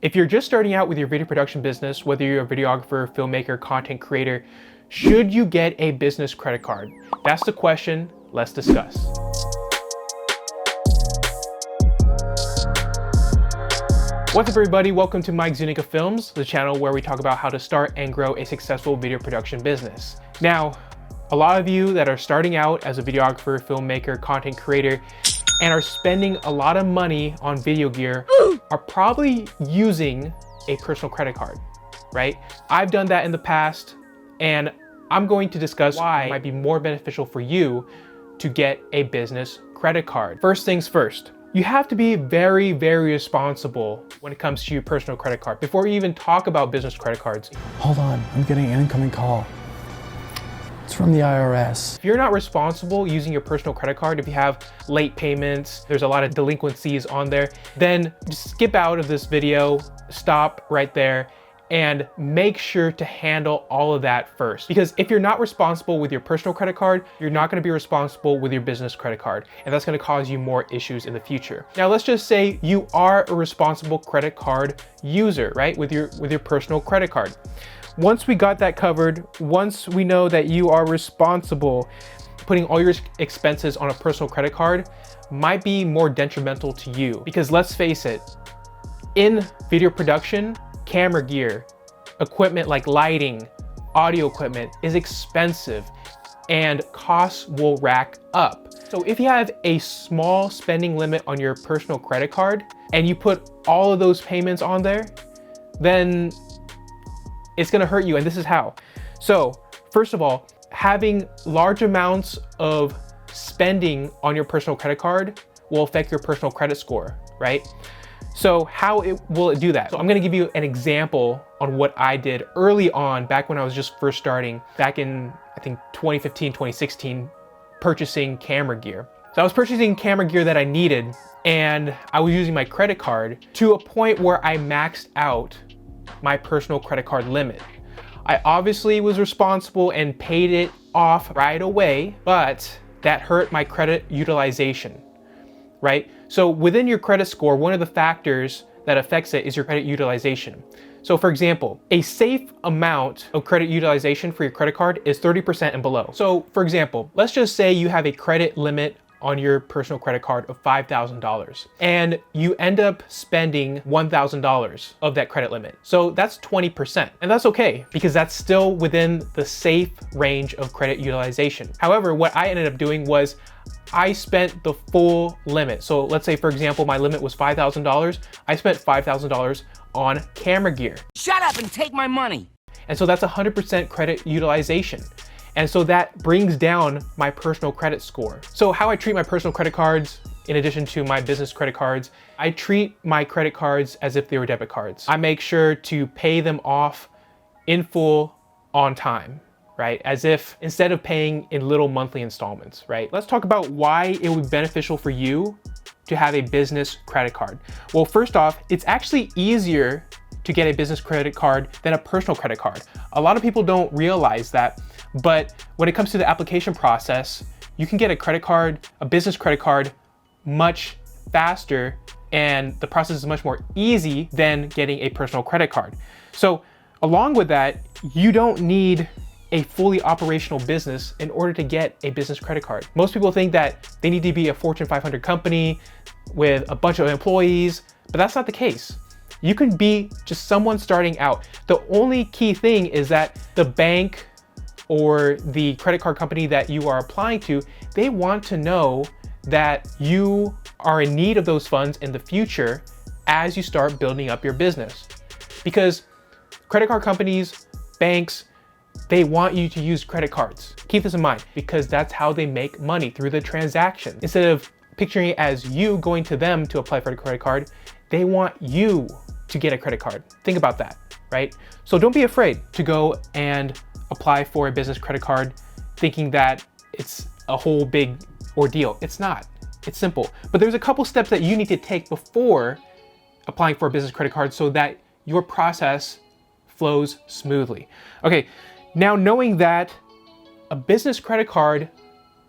If you're just starting out with your video production business, whether you're a videographer, filmmaker, content creator, should you get a business credit card? That's the question. Let's discuss. What's up, everybody? Welcome to Zuniga Films, the channel where we talk about how to start and grow a successful video production business. Now, a lot of you that are starting out as a videographer, filmmaker, content creator, and are spending a lot of money on video gear are probably using a personal credit card, right? I've done that in the past, and I'm going to discuss why it might be more beneficial for you to get a business credit card. First things first, you have to be very, very responsible when it comes to your personal credit card. Before we even talk about business credit cards. Hold on, I'm getting an incoming call. It's from the IRS. If you're not responsible using your personal credit card, if you have late payments, there's a lot of delinquencies on there, then just skip out of this video, stop right there, and make sure to handle all of that first. Because if you're not responsible with your personal credit card, you're not gonna be responsible with your business credit card, and that's gonna cause you more issues in the future. Now, let's just say you are a responsible credit card user, right? With your personal credit card. Once we got that covered, once we know that you are responsible, putting all your expenses on a personal credit card might be more detrimental to you. Because let's face it, in video production, camera gear, equipment like lighting, audio equipment is expensive and costs will rack up. So if you have a small spending limit on your personal credit card and you put all of those payments on there, then it's gonna hurt you, and this is how. So first of all, having large amounts of spending on your personal credit card will affect your personal credit score, right? So how will it do that? So I'm gonna give you an example on what I did early on, back when I was just first starting, back in, I think, 2015, 2016, purchasing camera gear. So I was purchasing camera gear that I needed, and I was using my credit card to a point where I maxed out my personal credit card limit. I obviously was responsible and paid it off right away, but that hurt my credit utilization, right? So within your credit score, one of the factors that affects it is your credit utilization. So for example, a safe amount of credit utilization for your credit card is 30% and below. So for example, let's just say you have a credit limit on your personal credit card of $5,000 and you end up spending $1,000 of that credit limit. So that's 20%, and that's okay because that's still within the safe range of credit utilization. However, what I ended up doing was I spent the full limit. So let's say, for example, my limit was $5,000. I spent $5,000 on camera gear. Shut up and take my money. And so that's 100% credit utilization. And so that brings down my personal credit score. So how I treat my personal credit cards, in addition to my business credit cards, I treat my credit cards as if they were debit cards. I make sure to pay them off in full on time, right? As if instead of paying in little monthly installments, right? Let's talk about why it would be beneficial for you to have a business credit card. Well, first off, it's actually easier to get a business credit card than a personal credit card. A lot of people don't realize that, but when it comes to the application process, you can get a credit card, a business credit card, much faster, and the process is much more easy than getting a personal credit card. So along with that, you don't need a fully operational business in order to get a business credit card. Most people think that they need to be a Fortune 500 company with a bunch of employees, but that's not the case. You can be just someone starting out. The only key thing is that the bank or the credit card company that you are applying to, they want to know that you are in need of those funds in the future as you start building up your business. Because credit card companies, banks, they want you to use credit cards. Keep this in mind, because that's how they make money, through the transaction. Instead of picturing it as you going to them to apply for a credit card, they want you to get a credit card. Think about that, right? So don't be afraid to go and apply for a business credit card thinking that it's a whole big ordeal. It's not. It's simple. But there's a couple steps that you need to take before applying for a business credit card so that your process flows smoothly. Okay, now knowing that a business credit card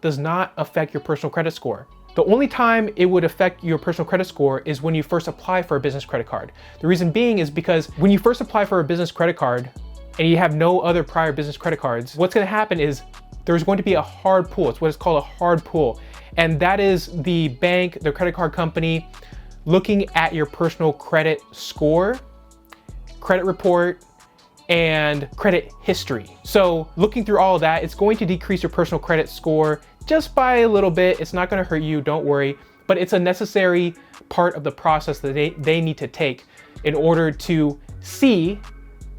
does not affect your personal credit score. The only time it would affect your personal credit score is when you first apply for a business credit card. The reason being is because when you first apply for a business credit card and you have no other prior business credit cards, what's going to happen is there's going to be a hard pull. It's what is called a hard pull. And that is the bank, the credit card company, looking at your personal credit score, credit report, and credit history. So looking through all of that, it's going to decrease your personal credit score just by a little bit. It's not going to hurt you, don't worry, but it's a necessary part of the process that they need to take in order to see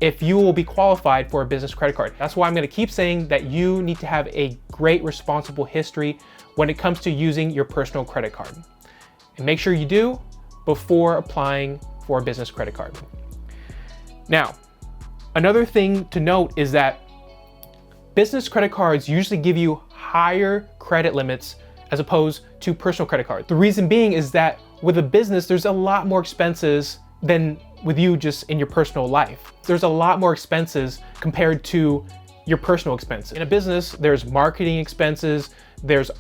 if you will be qualified for a business credit card. That's why I'm going to keep saying that you need to have a great responsible history when it comes to using your personal credit card. And make sure you do before applying for a business credit card. Now, another thing to note is that business credit cards usually give you higher credit limits as opposed to personal credit cards. The reason being is that with a business, there's a lot more expenses than with you just in your personal life. There's a lot more expenses compared to your personal expenses. In a business, there's marketing expenses, there's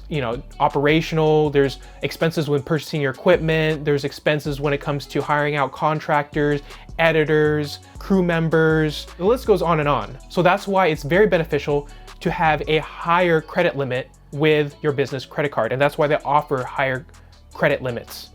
operational, there's expenses when purchasing your equipment, there's expenses when it comes to hiring out contractors, editors, crew members. The list goes on and on. So that's why it's very beneficial to have a higher credit limit with your business credit card. And that's why they offer higher credit limits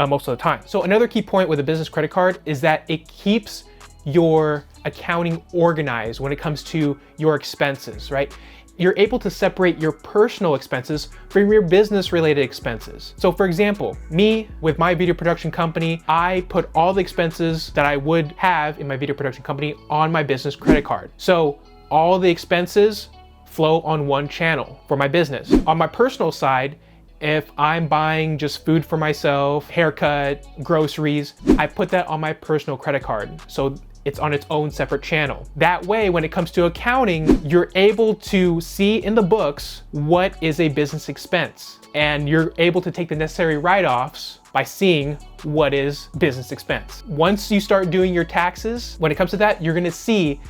most of the time. So another key point with a business credit card is that it keeps your accounting organized when it comes to your expenses, right? You're able to separate your personal expenses from your business related expenses. So for example, me with my video production company, I put all the expenses that I would have in my video production company on my business credit card. So all the expenses flow on one channel for my business. On my personal side, if I'm buying just food for myself, haircut, groceries, I put that on my personal credit card. So it's on its own separate channel. That way, when it comes to accounting, you're able to see in the books what is a business expense. And you're able to take the necessary write-offs by seeing what is business expense. Once you start doing your taxes, when it comes to that, you're gonna see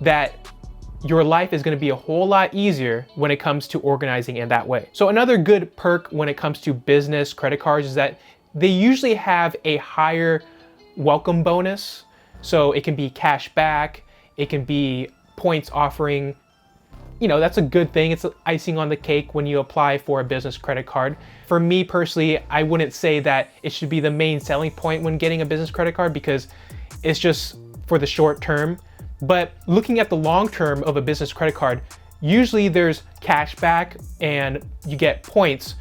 that your life is going to be a whole lot easier when it comes to organizing in that way. So another good perk when it comes to business credit cards is that they usually have a higher welcome bonus. So it can be cash back, it can be points offering. That's a good thing. It's icing on the cake when you apply for a business credit card. For me personally, I wouldn't say that it should be the main selling point when getting a business credit card because it's just for the short term. But looking at the long term of a business credit card, usually there's cash back and you get points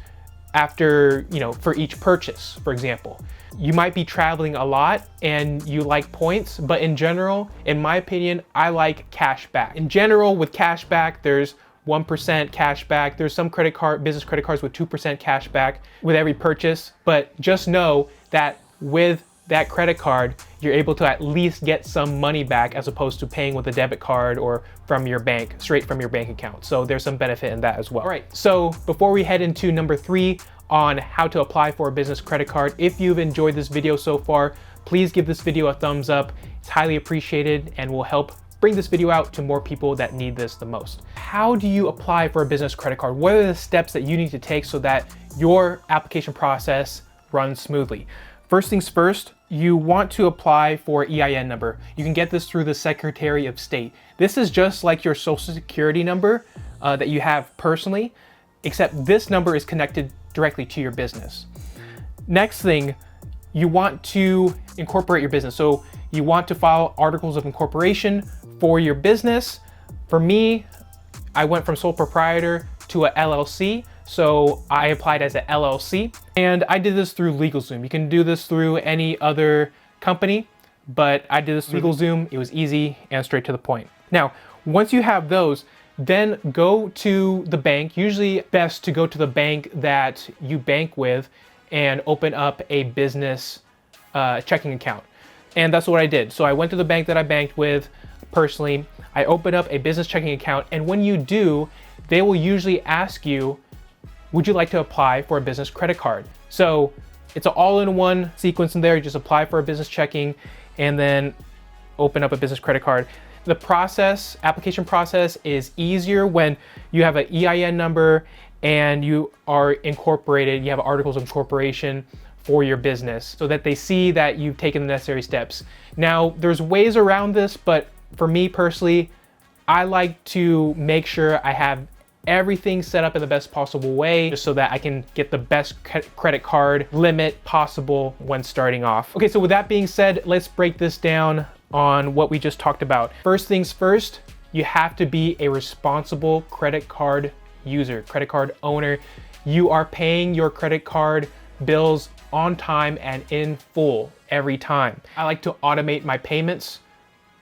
after, for each purchase, for example. You might be traveling a lot and you like points, but in general, in my opinion, I like cash back. In general, with cash back, there's 1% cash back. There's some business credit cards with 2% cash back with every purchase, but just know that with that credit card, you're able to at least get some money back as opposed to paying with a debit card or from your bank, straight from your bank account. So there's some benefit in that as well. All right, so before we head into number 3 on how to apply for a business credit card, if you've enjoyed this video so far, please give this video a thumbs up. It's highly appreciated and will help bring this video out to more people that need this the most. How do you apply for a business credit card? What are the steps that you need to take so that your application process runs smoothly? First things first, you want to apply for EIN number. You can get this through the Secretary of State. This is just like your Social Security number that you have personally, except this number is connected directly to your business. Next thing, you want to incorporate your business. So you want to file articles of incorporation for your business. For me, I went from sole proprietor to a LLC. So I applied as a LLC and I did this through LegalZoom. You can do this through any other company, but I did this through LegalZoom. It was easy and straight to the point. Now, once you have those, then go to the bank. Usually best to go to the bank that you bank with and open up a business checking account. And that's what I did. So I went to the bank that I banked with personally. I opened up a business checking account. And when you do, they will usually ask you, would you like to apply for a business credit card? So it's an all-in-one sequence in there. You just apply for a business checking and then open up a business credit card. The application process is easier when you have an EIN number and you are incorporated, you have articles of incorporation for your business so that they see that you've taken the necessary steps. Now, there's ways around this, but for me personally, I like to make sure I have everything set up in the best possible way just so that I can get the best credit card limit possible when starting off. Okay, so with that being said, let's break this down on what we just talked about. First things first, you have to be a responsible credit card user, credit card owner. You are paying your credit card bills on time and in full every time. I like to automate my payments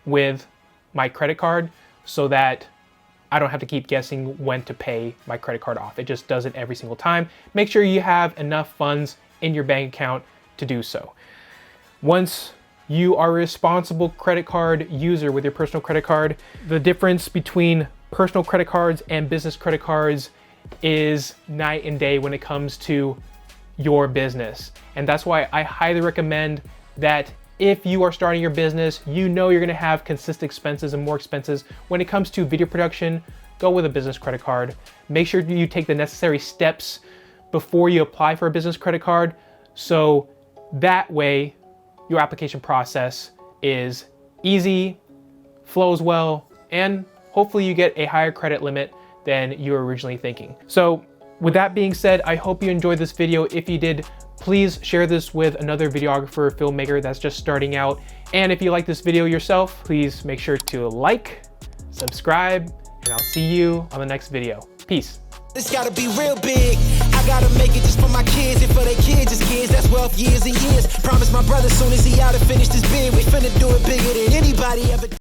with my credit card so that I don't have to keep guessing when to pay my credit card off. It just does it every single time. Make sure you have enough funds in your bank account to do so. Once you are a responsible credit card user with your personal credit card, the difference between personal credit cards and business credit cards is night and day when it comes to your business. And that's why I highly recommend that if you are starting your business, you know you're gonna have consistent expenses and more expenses. When it comes to video production, go with a business credit card. Make sure you take the necessary steps before you apply for a business credit card, so that way your application process is easy, flows well, and hopefully you get a higher credit limit than you were originally thinking. So with that being said, I hope you enjoyed this video. If you did, please share this with another videographer or filmmaker that's just starting out. And if you like this video yourself, please make sure to like, subscribe, and I'll see you on the next video. Peace. It's gotta be real big. I gotta make it just for my kids and for their kids' kids. That's wealth years and years. Promise my brother soon as he out and finished his bid, we finna do it bigger than anybody ever.